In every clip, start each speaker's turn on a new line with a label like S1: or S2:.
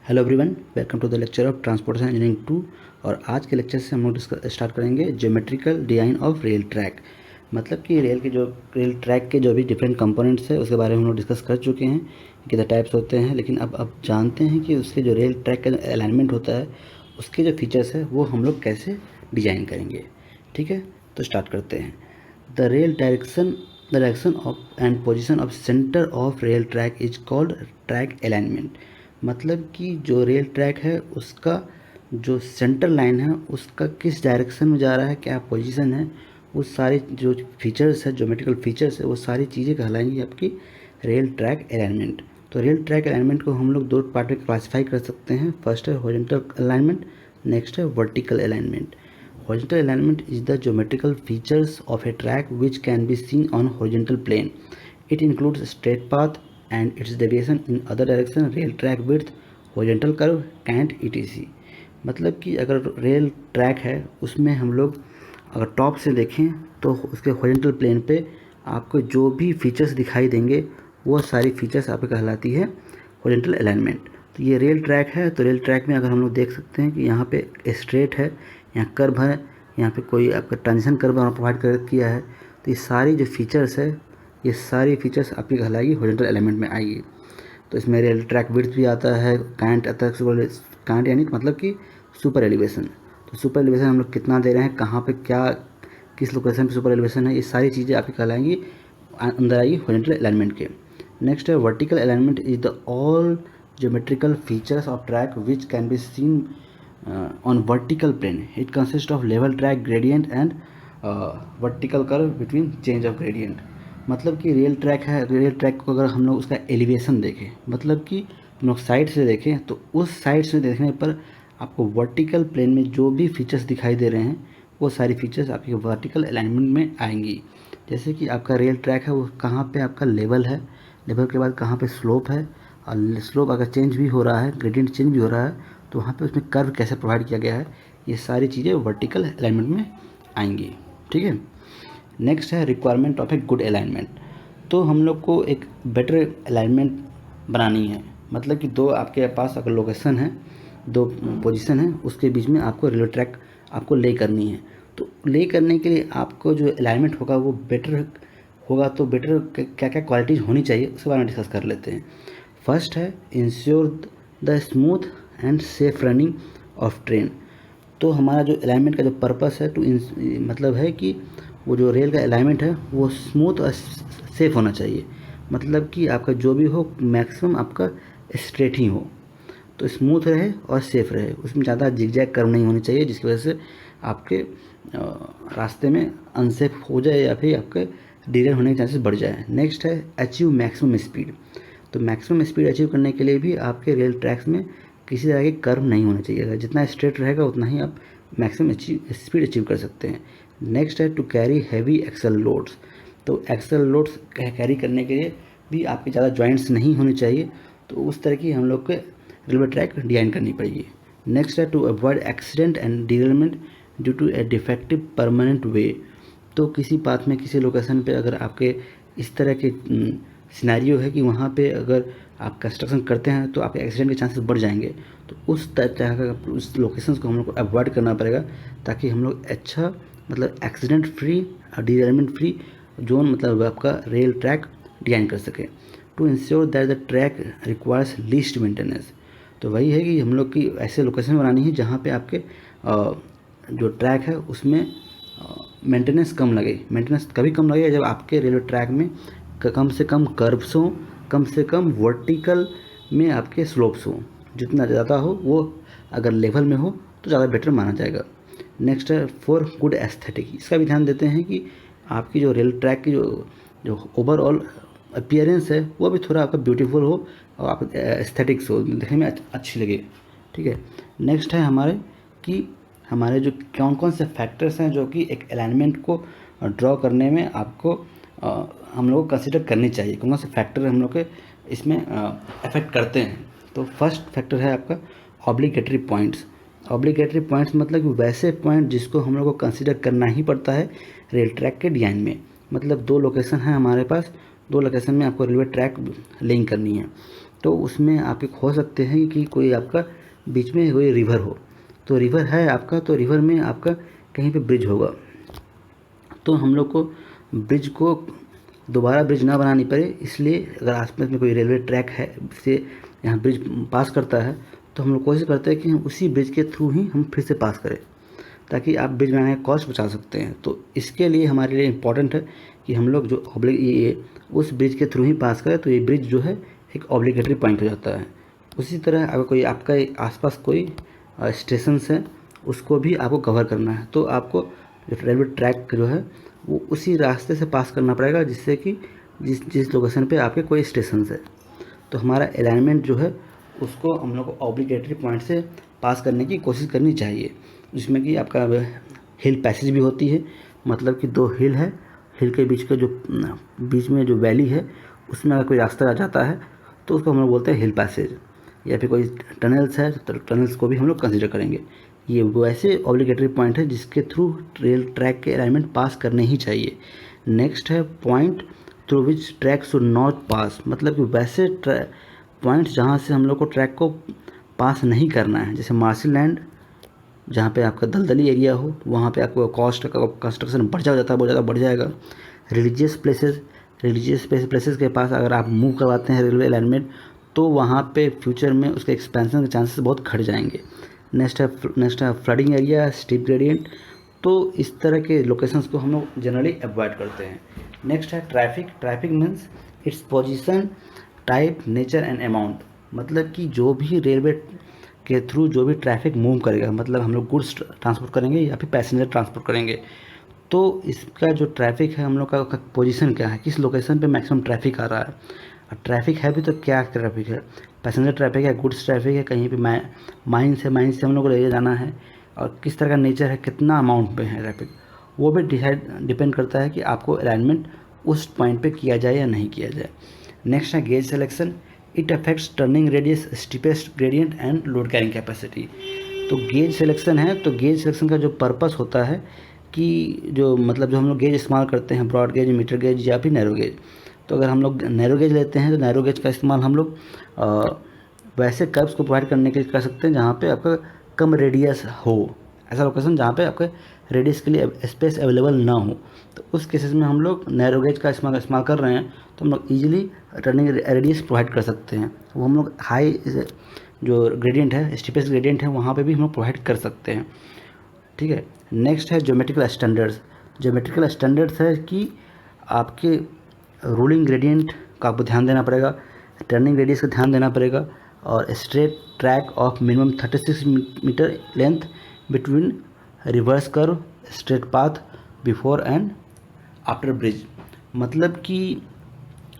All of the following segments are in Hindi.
S1: Hello everyone, welcome to the lecture of transportation engineering 2। और आज के लेक्चर से हम लोग स्टार्ट करेंगे geometrical design of rail track. मतलब कि रेल ट्रैक के जो भी डिफरेंट कंपोनेंट्स है उसके बारे में हम लोग डिस्कस कर चुके हैं, कितने टाइप्स होते हैं। लेकिन अब जानते हैं कि उसके जो रेल ट्रैक का अलाइनमेंट होता है, उसके जो फीचर्स है वो हम लोग कैसे डिज़ाइन करेंगे। ठीक है, तो स्टार्ट करते हैं। The direction of and position of centre of rail track is called track alignment. मतलब कि जो रेल ट्रैक है उसका जो सेंटर लाइन है उसका किस डायरेक्शन में जा रहा है, क्या पोजीशन है, वो सारी जो फीचर्स है, ज्योमेट्रिकल फीचर्स है, वो सारी चीज़ें कहलाएंगी आपकी रेल ट्रैक अलाइनमेंट। तो रेल ट्रैक अलाइनमेंट को हम लोग दो पार्ट में क्लासीफाई कर सकते हैं। फर्स्ट है हॉरिजॉन्टल अलाइनमेंट, नेक्स्ट है vertical alignment. Horizontal alignment is the geometrical features of a track which can be seen on horizontal plane. It includes straight path and its deviation in other direction, rail track width, horizontal curve, cant etc. मतलब कि अगर रेल ट्रैक है उसमें हम लोग अगर टॉप से देखें तो उसके हॉरिजॉन्टल प्लेन पे आपको जो भी फीचर्स दिखाई देंगे वो सारी फीचर्स आपको कहलाती है हॉरिजॉन्टल अलाइनमेंट। तो ये रेल ट्रैक है, तो रेल ट्रैक में अगर हम लोग देख सकते हैं कि यहाँ पे स्ट्रेट है, यहाँ कर्व है, यहाँ पे कोई आपका ट्रांजिशन कर्व प्रोवाइड कर किया है। तो ये सारी जो फीचर्स है, ये सारी फीचर्स आपकी कहलाएगी हॉरिजॉन्टल एलिमेंट में आएगी। तो इसमें रेल ट्रैक विड्थ भी आता है, कांट आता है। कांट यानी मतलब कि सुपर एलिवेशन। तो सुपर एलिवेशन हम लोग कितना दे रहे हैं, कहाँ पे क्या, किस लोकेशन पे सुपर एलिवेशन है, ये सारी चीज़ें आपकी कहलाएंगी, अंदर आएगी हॉरिजॉन्टल अलाइनमेंट के। नेक्स्ट है vertical alignment is the all geometrical features of track which can be seen on vertical plane. It consists of level track gradient and vertical curve between change of gradient. मतलब कि रेल ट्रैक है, रेल ट्रैक को अगर हम लोग उसका एलिवेशन देखें, मतलब कि हम लोग साइड से देखें तो उस साइड से देखने पर आपको वर्टिकल प्लेन में जो भी फीचर्स दिखाई दे रहे हैं वो सारी फीचर्स आपकी वर्टिकल अलाइनमेंट में आएंगी। जैसे कि आपका रेल ट्रैक है वो कहाँ पे आपका लेवल है, लेवल के बाद कहाँ पे स्लोप है, और स्लोप अगर चेंज भी हो रहा है, ग्रेडियंट चेंज भी हो रहा है तो वहाँ पे उसमें कर्व कैसे प्रोवाइड किया गया है, ये सारी चीज़ें वर्टिकल अलाइनमेंट में आएंगी। ठीक है, नेक्स्ट है requirement of a good alignment. तो हम लोग को एक बेटर अलाइनमेंट बनानी है। मतलब कि दो आपके पास अगर लोकेशन है, दो पोजीशन है, उसके बीच में आपको रेलवे ट्रैक आपको ले करनी है। तो ले करने के लिए आपको जो अलाइनमेंट होगा वो बेटर होगा। तो बेटर क्या क्या क्वालिटीज़ होनी चाहिए उसके बारे में डिस्कस कर लेते हैं। फर्स्ट है ensure the smooth and safe running of train. तो हमारा जो अलाइनमेंट का जो पर्पस है मतलब है कि वो जो रेल का अलाइनमेंट है वो स्मूथ और सेफ होना चाहिए। मतलब कि आपका जो भी हो मैक्सिमम आपका स्ट्रेट ही हो, तो स्मूथ रहे और सेफ रहे, उसमें ज़्यादा जिगजैग कर्व नहीं होनी चाहिए जिसकी वजह से आपके रास्ते में अनसेफ हो जाए या फिर आपके डिलेट होने के चांसेस बढ़ जाए। नेक्स्ट है अचीव मैक्सिमम स्पीड। तो मैक्सिमम स्पीड अचीव करने के लिए भी आपके रेल ट्रैक्स में किसी तरह के कर्व नहीं होने चाहिए। जितना स्ट्रेट रहेगा उतना ही आप मैक्सिमम स्पीड अचीव कर सकते हैं। नेक्स्ट है to carry heavy axle loads. तो एक्सल लोड्स कैरी करने के लिए भी आपके ज़्यादा जॉइंट्स नहीं होने चाहिए। तो उस तरह की हम लोग को रेलवे ट्रैक डिज़ाइन करनी पड़ेगी। नेक्स्ट है to avoid accident and derailment due to a defective permanent way. तो किसी पाथ में किसी लोकेशन पे अगर आपके इस तरह के सिनेरियो है कि वहाँ पे अगर आप कंस्ट्रक्शन करते हैं तो आपके एक्सीडेंट के चांसेस बढ़ जाएंगे। तो उस तरह का उस लोकेशंस को हम लोग को अवॉइड करना पड़ेगा ताकि हम लोग अच्छा मतलब एक्सीडेंट फ्री और डिरेलमेंट फ्री जोन मतलब आपका रेल ट्रैक डिजाइन कर सके। To ensure that the track requires least maintenance. तो वही है कि हम लोग की ऐसे लोकेशन बनानी है जहाँ पे आपके जो ट्रैक है उसमें मेंटेनेंस कम लगे। मेंटेनेंस कभी कम लगेगा जब आपके रेलवे ट्रैक में कम से कम कर्व्स हों, कम से कम वर्टिकल में आपके स्लोप्स हों। जितना ज़्यादा हो वो अगर लेवल में हो तो ज़्यादा बेटर माना जाएगा। नेक्स्ट है फॉर गुड एस्थेटिक। इसका भी ध्यान देते हैं कि आपकी जो रेल ट्रैक की जो ओवरऑल अपीयरेंस है वो भी थोड़ा आपका ब्यूटीफुल हो और आप एस्थेटिक्स हो, देखने में अच्छी लगे। ठीक है, नेक्स्ट है हमारे जो कौन कौन से फैक्टर्स हैं जो कि एक अलाइनमेंट को ड्रॉ करने में आपको हम लोग को कंसिडर करनी चाहिए। कौन कौन से फैक्टर हम लोग के इसमें अफेक्ट करते हैं। तो फर्स्ट फैक्टर है आपका ऑब्लिगेटरी पॉइंट्स। ऑब्लिगेटरी पॉइंट्स मतलब कि वैसे पॉइंट जिसको हम लोग को कंसिडर करना ही पड़ता है रेल ट्रैक के डिज़ाइन में। मतलब दो लोकेशन है हमारे पास, दो लोकेशन में आपको रेलवे ट्रैक लिंक करनी है। तो उसमें आपके हो सकते हैं कि कोई आपका बीच में कोई रिवर हो, तो रिवर है आपका, तो रिवर में आपका कहीं पे ब्रिज होगा, तो हम लोग को ब्रिज को दोबारा ब्रिज ना बनानी पड़े, इसलिए अगर आसपास में कोई रेलवे ट्रैक है से यहाँ ब्रिज पास करता है, तो हम लोग कोशिश करते हैं कि हम उसी ब्रिज के थ्रू ही हम फिर से पास करें, ताकि आप ब्रिज बनाने का कॉस्ट बचा सकते हैं। तो इसके लिए हमारे लिए इम्पॉर्टेंट है कि हम लोग जो ये उस ब्रिज के थ्रू ही पास करें, तो ये ब्रिज जो है एक ऑब्लिगेटरी पॉइंट हो जाता है। उसी तरह अगर कोई आपका आसपास कोई स्टेशंस है, उसको भी आपको कवर करना है, तो आपको जो रेलवे ट्रैक जो है वो उसी रास्ते से पास करना पड़ेगा, जिससे कि जिस जिस लोकेशन पे आपके कोई स्टेशंस है। तो हमारा अलाइनमेंट जो है उसको हम लोग को ऑब्लिगेटरी पॉइंट से पास करने की कोशिश करनी चाहिए, जिसमें कि आपका हिल पैसेज भी होती है, मतलब कि दो हिल है, हिल के बीच का जो बीच में जो वैली है उसमें अगर कोई रास्ता आ जाता है तो उसको हम लोग बोलते हैं हिल पैसेज, या फिर कोई टनल्स है तो टनल्स को भी हम लोग कंसिडर करेंगे। ये वो ऐसे ऑब्लिगेटरी पॉइंट है जिसके थ्रू रेल ट्रैक के अलाइनमेंट पास करने ही चाहिए। नेक्स्ट है point through which track should not pass, मतलब कि वैसे पॉइंट्स जहाँ से हम लोग को ट्रैक को पास नहीं करना है, जैसे मार्शल लैंड जहाँ पे आपका दलदली एरिया हो, वहाँ पे आपको कॉस्ट का कंस्ट्रक्शन बढ़ जाता है, बहुत ज़्यादा बढ़ जाएगा। रिलीजियस प्लेसेस के पास अगर आप मूव करवाते हैं रेलवे अलाइनमेंट, तो वहाँ पे फ्यूचर में उसके एक्सपेंशन के चांसेस बहुत घट जाएंगे। नेक्स्ट है फ्लडिंग एरिया, स्टीप ग्रेडियंट, तो इस तरह के लोकेशंस को हम लोग जनरली अवॉइड करते हैं। नेक्स्ट है traffic means its position, type, nature and amount, मतलब कि जो भी रेलवे के थ्रू जो भी ट्रैफिक मूव करेगा, मतलब हम लोग गुड्स ट्रांसपोर्ट करेंगे या फिर पैसेंजर ट्रांसपोर्ट करेंगे, तो इसका जो ट्रैफिक है हम लोग का पोजीशन क्या है, किस लोकेशन पे मैक्सिमम ट्रैफिक आ रहा है, और ट्रैफिक है भी तो क्या ट्रैफिक है, पैसेंजर ट्रैफिक है, गुड्स ट्रैफिक है, कहीं पे माइन से हम लोग को ले जाना है, और किस तरह का नेचर है, कितना अमाउंट पे है ट्रैफिक, वो भी डिपेंड करता है कि आपको अलाइनमेंट उस पॉइंट पे किया जाए या नहीं किया जाए। नेक्स्ट है gauge selection, it affects turning radius, steepest gradient and load carrying capacity. तो गेज सिलेक्शन है, तो गेज सिलेक्शन का जो पर्पस होता है कि जो मतलब जो हम लोग गेज इस्तेमाल करते हैं, ब्रॉड गेज, मीटर गेज या फिर नैरो गेज, तो अगर हम लोग नैरो गेज लेते हैं तो नैरो गेज का इस्तेमाल हम लोग वैसे कर्व्स को प्रोवाइड करने के लिए कर सकते हैं जहाँ पे आपका कम रेडियस हो, ऐसा लोकेशन जहाँ पे आपके रेडियस के लिए स्पेस अवेलेबल ना हो, तो उस केसेस में हम लोग नैरो गेज का इस्तेमाल कर रहे हैं, तो हम लोग ईजिली टर्निंग रेडियस प्रोवाइड कर सकते हैं। वो हम लोग हाई जो ग्रेडियंट है, स्टीपेस्ट ग्रेडियंट है, वहाँ पे भी हम लोग प्रोवाइड कर सकते हैं। ठीक है। नेक्स्ट है ज्योमेट्रिकल स्टैंडर्ड्स। ज्योमेट्रिकल स्टैंडर्ड्स है कि आपके रूलिंग ग्रेडियंट का आपको ध्यान देना पड़ेगा, टर्निंग रेडियस का ध्यान देना पड़ेगा, और straight track of minimum 36 metre length between reverse curve, straight path before and after bridge. मतलब कि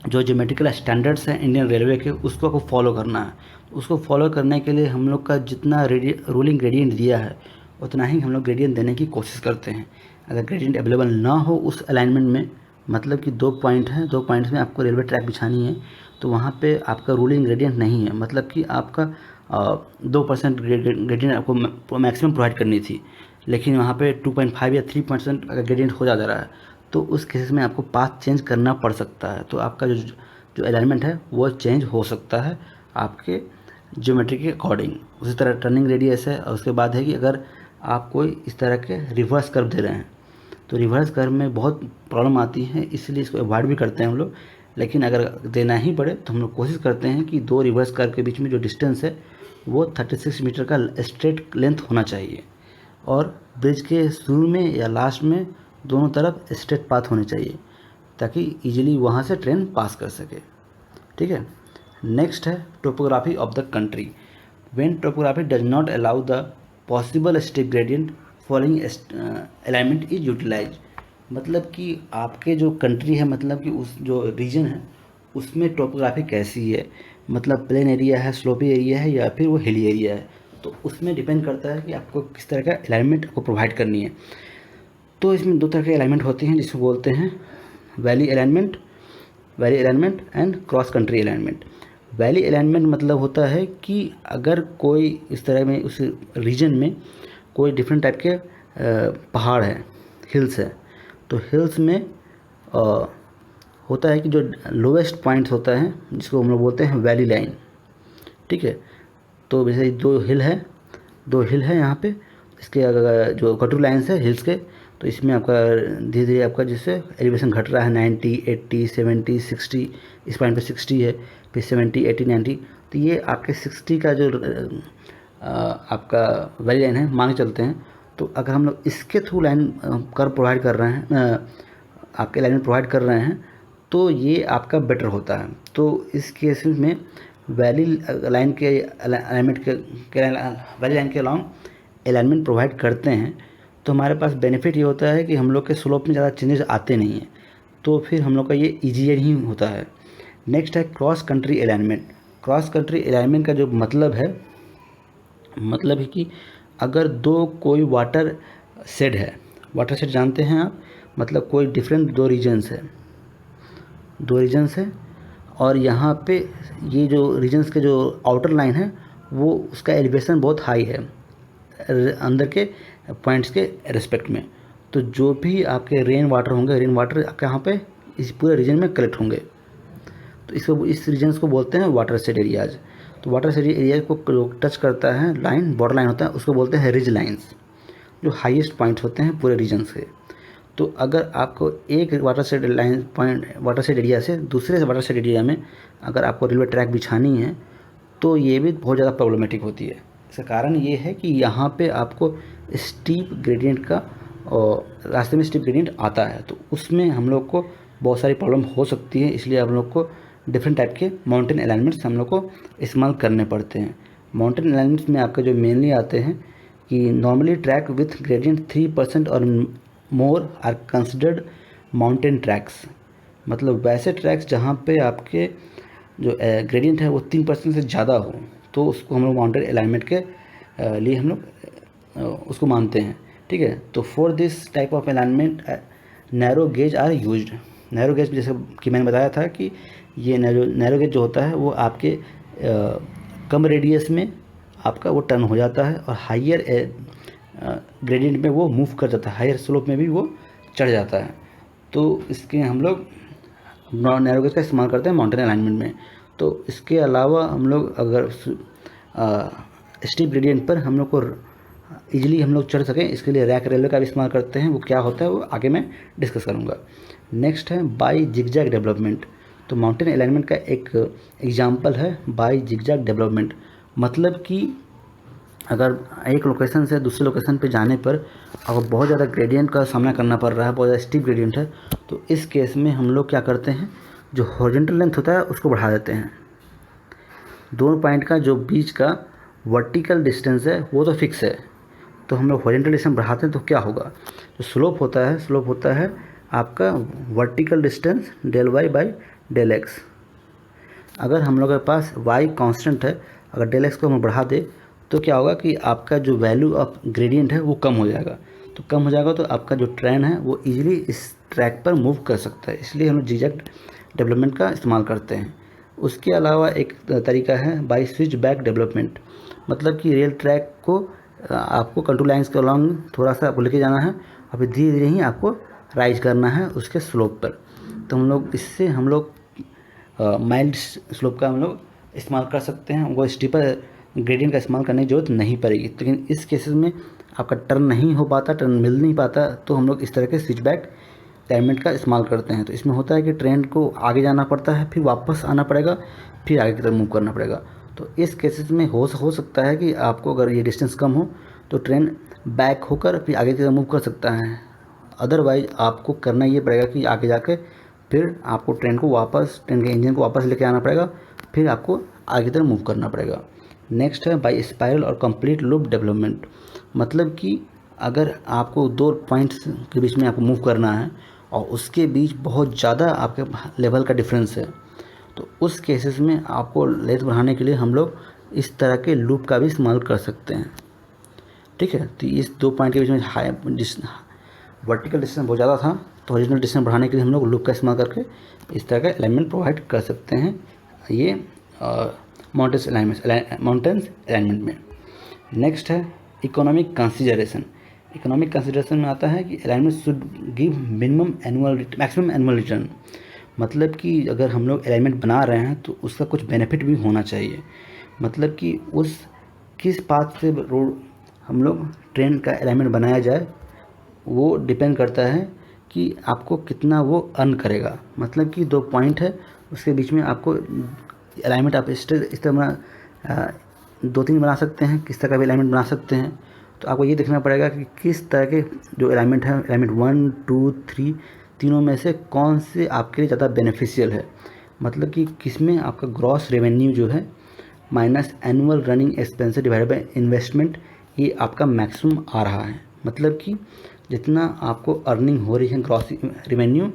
S1: जो ज्योमेट्रिकल स्टैंडर्ड्स हैं इंडियन रेलवे के, उसको आपको फॉलो करना है। उसको फॉलो करने के लिए हम लोग का जितना रूलिंग ग्रेडियंट दिया है उतना ही हम लोग ग्रेडियंट देने की कोशिश करते हैं। अगर ग्रेडियंट अवेलेबल ना हो उस अलाइनमेंट में, मतलब कि 2 पॉइंट हैं, 2 पॉइंट्स में आपको रेलवे ट्रैक बिछानी है, तो वहाँ पे आपका रूलिंग ग्रेडियंट नहीं है, मतलब कि आपका 2% ग्रेडियंट आपको मैक्सिमम प्रोवाइड करनी थी, लेकिन वहाँ पे 2.5 या 3% अगर ग्रेडियंट हो जा रहा है, तो उस केसेस में आपको पाथ चेंज करना पड़ सकता है। तो आपका जो एलाइनमेंट है वो चेंज हो सकता है आपके ज्योमेट्री के अकॉर्डिंग। उसी तरह टर्निंग रेडियस है, और उसके बाद है कि अगर आप कोई इस तरह के रिवर्स कर्व दे रहे हैं, तो रिवर्स कर्व में बहुत प्रॉब्लम आती है, इसलिए इसको अवॉइड भी करते हैं हम लोग। लेकिन अगर देना ही पड़े तो हम लोग कोशिश करते हैं कि 2 रिवर्स कर्व के बीच में जो डिस्टेंस है वो 36 मीटर का स्ट्रेट लेंथ होना चाहिए, और ब्रिज के शुरू में या लास्ट में दोनों तरफ स्ट्रेट पाथ होने चाहिए, ताकि इजीली वहाँ से ट्रेन पास कर सके। ठीक है। नेक्स्ट है topography of the country. When topography does not allow the possible step gradient following alignment is utilize. मतलब कि आपके जो कंट्री है, मतलब कि उस जो रीजन है उसमें टोपोग्राफी कैसी है, मतलब प्लेन एरिया है, स्लोपी एरिया है, या फिर वो हिली एरिया है, तो उसमें डिपेंड करता है कि आपको किस तरह का अलाइनमेंट आपको प्रोवाइड करनी है। तो इसमें 2 तरह के अलाइनमेंट होते हैं, जिसको बोलते हैं valley alignment and cross country alignment. Valley alignment मतलब होता है कि अगर कोई इस तरह में उस रीजन में कोई डिफरेंट टाइप के पहाड़ है, हिल्स है, तो हिल्स में होता है कि जो लोवेस्ट पॉइंट्स होता है जिसको हम लोग बोलते हैं वैली लाइन, ठीक है। तो जैसे दो हिल है यहाँ पे, इसके अगर जो कटू लाइन्स है हिल्स के, तो इसमें आपका धीरे धीरे आपका जिससे एलिवेशन घट रहा है 90, 80, 70, 60, इस पॉइंट पे 60 है, फिर 70, 80, 90। तो ये आपके 60 का जो आपका वैली लाइन है मान के चलते हैं। तो अगर हम लोग इसके थ्रू लाइन कर प्रोवाइड कर रहे हैं, आपके लाइन प्रोवाइड कर रहे हैं, तो ये आपका बेटर होता है। तो इस केस में वैली लाइन के अलाइनमेंट के वैली लाइन के अलॉन्ग अलाइनमेंट प्रोवाइड करते हैं, तो हमारे पास बेनिफिट ये होता है कि हम लोग के स्लोप में ज़्यादा चेंजेस आते नहीं हैं, तो फिर हम लोग का ये ईजियर ही होता है। नेक्स्ट है cross country alignment. Cross country alignment का जो मतलब है कि अगर दो कोई वाटर शेड है, वाटर शेड जानते हैं आप, मतलब कोई डिफरेंट दो रीजन्स है, और यहाँ पे ये जो रीजन्स के जो आउटर लाइन है वो उसका एलिवेशन बहुत हाई है अंदर के पॉइंट्स के रिस्पेक्ट में। तो जो भी आपके रेन वाटर कहाँ पे इस पूरे रीजन में कलेक्ट होंगे, तो इसको इस रीजन्स को बोलते हैं वाटर शेड एरियाज। तो वाटर शेड एरिया को टच करता है लाइन, बॉर्डर लाइन होता है, उसको बोलते हैं रिज लाइन्स, जो हाईएस्ट पॉइंट्स होते हैं पूरे रीजन से। तो अगर आपको एक वाटर शेड एरिया से दूसरे वाटर शेड एरिया में अगर आपको रेलवे ट्रैक बिछानी है, तो ये भी बहुत ज़्यादा प्रॉब्लमेटिक होती है। इसका कारण ये है कि यहाँ पे आपको स्टीप ग्रेडियंट का और रास्ते में स्टीप ग्रेडियंट आता है, तो उसमें हम लोग को बहुत सारी प्रॉब्लम हो सकती है। इसलिए हम लोग को डिफरेंट टाइप के माउंटेन अलाइनमेंट्स हम लोग को इस्तेमाल करने पड़ते हैं। माउंटेन अलाइनमेंट्स में आपका जो मेनली आते हैं कि नॉर्मली ट्रैक विथ ग्रेडियंट 3% और मोर आर कंसिडर्ड माउंटेन ट्रैक्स। मतलब वैसे ट्रैक्स जहाँ पे आपके जो ग्रेडियंट है वो 3% से ज़्यादा हो, तो उसको हम लोग माउंटेन अलाइनमेंट के लिए हम लोग उसको मानते हैं। ठीक है। तो for this type of alignment narrow gauge are used. Narrow gauge जैसे कि मैंने बताया था कि ये नैरो गेज जो होता है वो आपके कम रेडियस में आपका वो टर्न हो जाता है और हाइयर ग्रेडियंट में वो मूव कर जाता है, हायर स्लोप में भी वो चढ़ जाता है। तो इसके हम लोग नैरो गेज का इस्तेमाल करते हैं माउंटेन अलाइनमेंट में। तो इसके अलावा हम लोग अगर स्टीप ग्रेडियंट पर हम लोग को ईजिली हम लोग चढ़ सकें, इसके लिए रैक रेलवे का भी इस्तेमाल करते हैं। वो क्या होता है वो आगे मैं डिस्कस करूँगा। नेक्स्ट है बाई जिगजैग डेवलपमेंट। तो माउंटेन अलाइनमेंट का एक एग्जांपल है बाई जिगजैग डेवलपमेंट। मतलब कि अगर एक लोकेशन से दूसरे लोकेशन पे जाने पर अगर बहुत ज़्यादा ग्रेडियंट का सामना करना पड़ रहा है, बहुत ज़्यादा स्टीप ग्रेडियंट है, तो इस केस में हम लोग क्या करते हैं, जो हॉरिजॉन्टल लेंथ होता है उसको बढ़ा देते हैं। दोनों पॉइंट का जो बीच का वर्टिकल डिस्टेंस है वो तो फिक्स है, तो हम लोग हॉरिजॉन्टल डिस्टेंस बढ़ाते हैं तो क्या होगा, जो स्लोप होता है आपका vertical distance del y by del x। अगर हम लोग के पास y कांस्टेंट है, अगर del x को हम बढ़ा दे तो क्या होगा कि आपका जो वैल्यू ऑफ ग्रेडियंट है वो कम हो जाएगा। तो कम हो जाएगा तो आपका जो ट्रेन है वो इजीली इस ट्रैक पर मूव कर सकता है, इसलिए हम लोग जिगजैग डेवलपमेंट का इस्तेमाल करते हैं। उसके अलावा एक तरीका है बाई स्विच बैक डेवलपमेंट। मतलब कि रेल ट्रैक को आपको कंट्रोल लाइन्स के अलॉन्ग थोड़ा सा आपको लेके जाना है और फिर धीरे धीरे ही आपको राइज करना है उसके स्लोप पर। तो इससे हम लोग माइल्ड स्लोप का हम लोग इस्तेमाल कर सकते हैं, वो स्टीपर ग्रेडियंट का इस्तेमाल करने की ज़रूरत नहीं पड़ेगी। लेकिन इस केसेस में आपका टर्न नहीं हो पाता, टर्न मिल नहीं पाता, तो हम लोग इस तरह के स्विच बैक अलाइनमेंट का इस्तेमाल करते हैं। तो इसमें होता है कि ट्रेन को आगे जाना पड़ता है, फिर वापस आना पड़ेगा, फिर आगे की तरफ मूव करना पड़ेगा। तो इस केसेस में हो सकता है कि आपको अगर ये डिस्टेंस कम हो तो ट्रेन बैक होकर फिर आगे की तरफ मूव कर सकता है। अदरवाइज आपको करना ये पड़ेगा कि आगे जाके फिर आपको ट्रेन के इंजन को वापस लेके आना पड़ेगा, फिर आपको आगे तरफ मूव करना पड़ेगा। नेक्स्ट है बाई स्पाइरल और कंप्लीट लूप डेवलपमेंट। मतलब कि अगर आपको दो पॉइंट्स के बीच में आपको मूव करना है और उसके बीच बहुत ज़्यादा आपके लेवल का डिफरेंस है, तो उस केसेस में आपको लेंथ बढ़ाने के लिए हम लोग इस तरह के लूप का भी इस्तेमाल कर सकते हैं। ठीक है। तो इस दो पॉइंट के बीच में वर्टिकल डिस्टेंस बहुत ज़्यादा था, तो ओरिजिनल डिस्टेंस बढ़ाने के लिए हम लोग लूप का इस्तेमाल करके इस तरह का अलाइनमेंट प्रोवाइड कर सकते हैं ये माउंटेन्स अलाइनमेंट में। नेक्स्ट है इकोनॉमिक कंसिडरेशन। इकोनॉमिक कंसिडरेशन में आता है कि alignment should give maximum annual return. मतलब कि अगर हम लोग अलाइनमेंट बना रहे हैं तो उसका कुछ बेनिफिट भी होना चाहिए। मतलब कि उस किस पाथ से रोड हम लोग ट्रेन का अलाइनमेंट बनाया जाए वो डिपेंड करता है कि आपको कितना वो अर्न करेगा। मतलब कि 2 पॉइंट है, उसके बीच में आपको अलाइनमेंट आप इस तरह बना 2-3 बना सकते हैं, किस तरह का भी अलाइनमेंट बना सकते हैं। तो आपको ये देखना पड़ेगा कि किस तरह के जो अलाइनमेंट है, अलाइनमेंट 1, 2, 3 तीनों में से कौन से आपके लिए ज़्यादा बेनिफिशियल है। मतलब कि किसमें आपका ग्रॉस रेवेन्यू जो है minus annual running expenses divided by investment, ये आपका मैक्सिमम आ रहा है। मतलब कि जितना आपको अर्निंग हो रही है ग्रॉस रेवेन्यू,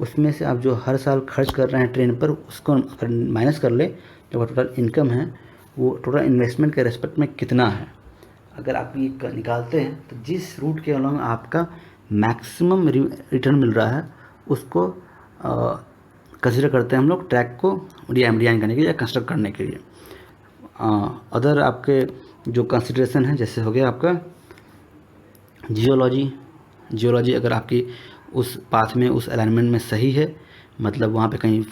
S1: उसमें से आप जो हर साल खर्च कर रहे हैं ट्रेन पर, उसको अगर माइनस कर ले, जो टोटल इनकम है वो टोटल इन्वेस्टमेंट के रेस्पेक्ट में कितना है। अगर आप ये निकालते हैं तो जिस रूट के अलॉन्ग आपका मैक्सिमम रिटर्न मिल रहा है उसको कंसिडर करते हैं हम लोग ट्रैक को डिज़ाइन करने के लिए या कंस्ट्रक्ट करने के लिए। अदर आपके जो कंसिडरेशन है, जैसे हो गया आपका जियोलॉजी अगर आपकी उस पाथ में उस अलाइनमेंट में सही है, मतलब वहाँ पे कहीं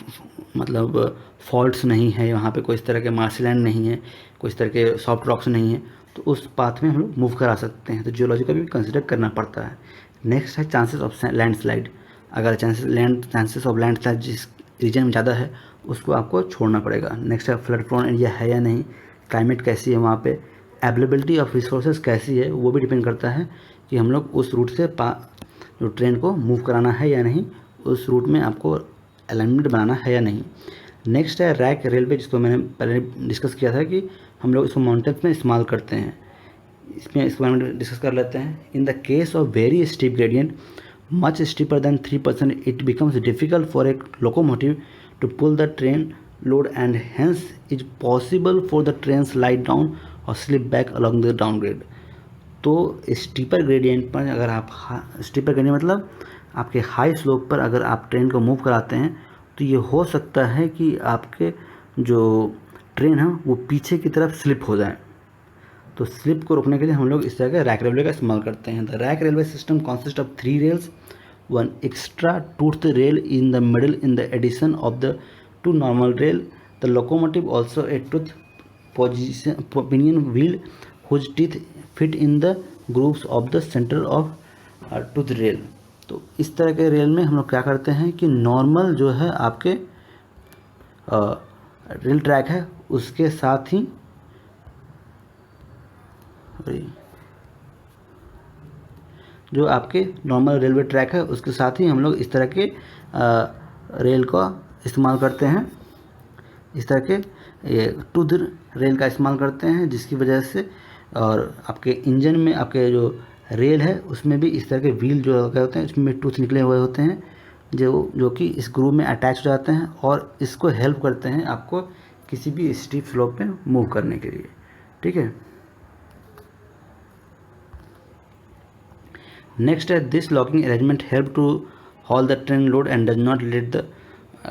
S1: मतलब फॉल्ट्स नहीं है, वहाँ पे कोई इस तरह के मार्शलैंड नहीं है, कोई इस तरह के सॉफ्ट रॉक्स नहीं है, तो उस पाथ में हम लोग मूव करा सकते हैं। तो जियोलॉजी का भी कंसिडर करना पड़ता है। नेक्स्ट है चांसेस ऑफ लैंडस्लाइड। अगर चांसेस ऑफ लैंडस्लाइड जिस रीजन में ज़्यादा है उसको आपको छोड़ना पड़ेगा। नेक्स्ट है फ्लड प्रोन एरिया है या नहीं, क्लाइमेट कैसी है वहाँ पे, अवेलेबिलिटी ऑफ रिसोर्सेज कैसी है, वो भी डिपेंड करता है कि हम लोग उस रूट से जो ट्रेन को मूव कराना है या नहीं, उस रूट में आपको अलाइनमेंट बनाना है या नहीं। नेक्स्ट है रैक रेलवे, जिसको मैंने पहले डिस्कस किया था कि हम लोग इसको माउंटेन्स में इस्तेमाल करते हैं। इसमें इसके बारे में डिस्कस कर लेते हैं। In the case of very steep gradient much steeper than 3%, it becomes difficult for a locomotive to pull the train load and hence is possible for the train slide down or slip back along the downgrade. तो स्टीपर ग्रेडियंट पर अगर आप स्टीपर ग्रेडियंट मतलब आपके हाई स्लोप पर अगर आप ट्रेन को मूव कराते हैं तो ये हो सकता है कि आपके जो ट्रेन है वो पीछे की तरफ स्लिप हो जाए। तो स्लिप को रोकने के लिए हम लोग इस तरह के रैक रेलवे का इस्तेमाल करते हैं। The rack railway system consist of 3 rails, 1 extra tooth rail in the middle in the addition of the 2 normal rail. The locomotive also a tooth pinion wheel whose teeth fit in the grooves of the centre of tooth rail. तो इस तरह के रेल में हम लोग क्या करते हैं कि नॉर्मल जो है आपके रेल ट्रैक है उसके साथ ही जो आपके नॉर्मल रेलवे ट्रैक है उसके साथ ही हम लोग इस तरह के रेल का इस्तेमाल करते हैं। इस तरह के टूथ रेल का इस्तेमाल करते हैं, जिसकी वजह से और आपके इंजन में आपके जो रेल है उसमें भी इस तरह के व्हील जो लगे होते हैं उसमें टूथ निकले हुए होते हैं जो कि इस ग्रूव में अटैच हो जाते हैं और इसको हेल्प करते हैं आपको किसी भी स्टीप स्लोप पे मूव करने के लिए। ठीक है। नेक्स्ट है this locking arrangement help to haul the train load and does not let the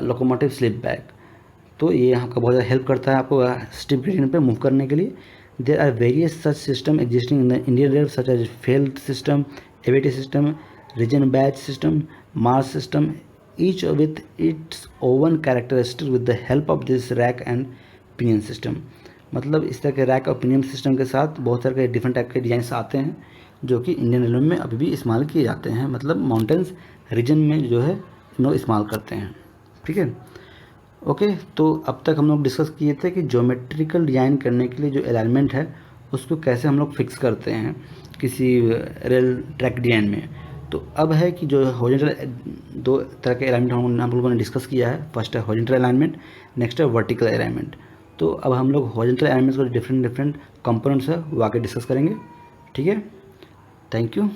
S1: locomotive slip back. तो ये आपका बहुत ज़्यादा हेल्प करता है आपको स्टीप ग्रेडियंट पे मूव करने के लिए। There are various such system existing in the Indian rail such as Fell system, AVT system, Riggenbach system, Marsh system, each with its own characteristic with the help of this rack and pinion system. मतलब इस तरह के रैक और पिनियन सिस्टम के साथ बहुत सारे के डिफरेंट टाइप के डिजाइंस आते हैं जो कि इंडियन रेलवे में अभी भी इस्तेमाल किए जाते हैं। मतलब माउंटेन्स रीजन में जो है इन लोग इस्तेमाल करते हैं। ठीक है। ओके, तो अब तक हम लोग डिस्कस किए थे कि ज्योमेट्रिकल डिज़ाइन करने के लिए जो अलाइनमेंट है उसको कैसे हम लोग फिक्स करते हैं किसी रेल ट्रैक डिज़ाइन में। तो अब है कि जो हॉरिजॉन्टल 2 तरह के अलाइनमेंट हम लोगों ने डिस्कस किया है। फर्स्ट है हॉरिजॉन्टल अलाइनमेंट, नेक्स्ट है वर्टिकल अलाइनमेंट। तो अब हम लोग हॉरिजॉन्टल अलाइनमेंट को डिफरेंट कंपोनेंट्स है वो आके डिस्कस करेंगे। ठीक है, थैंक यू।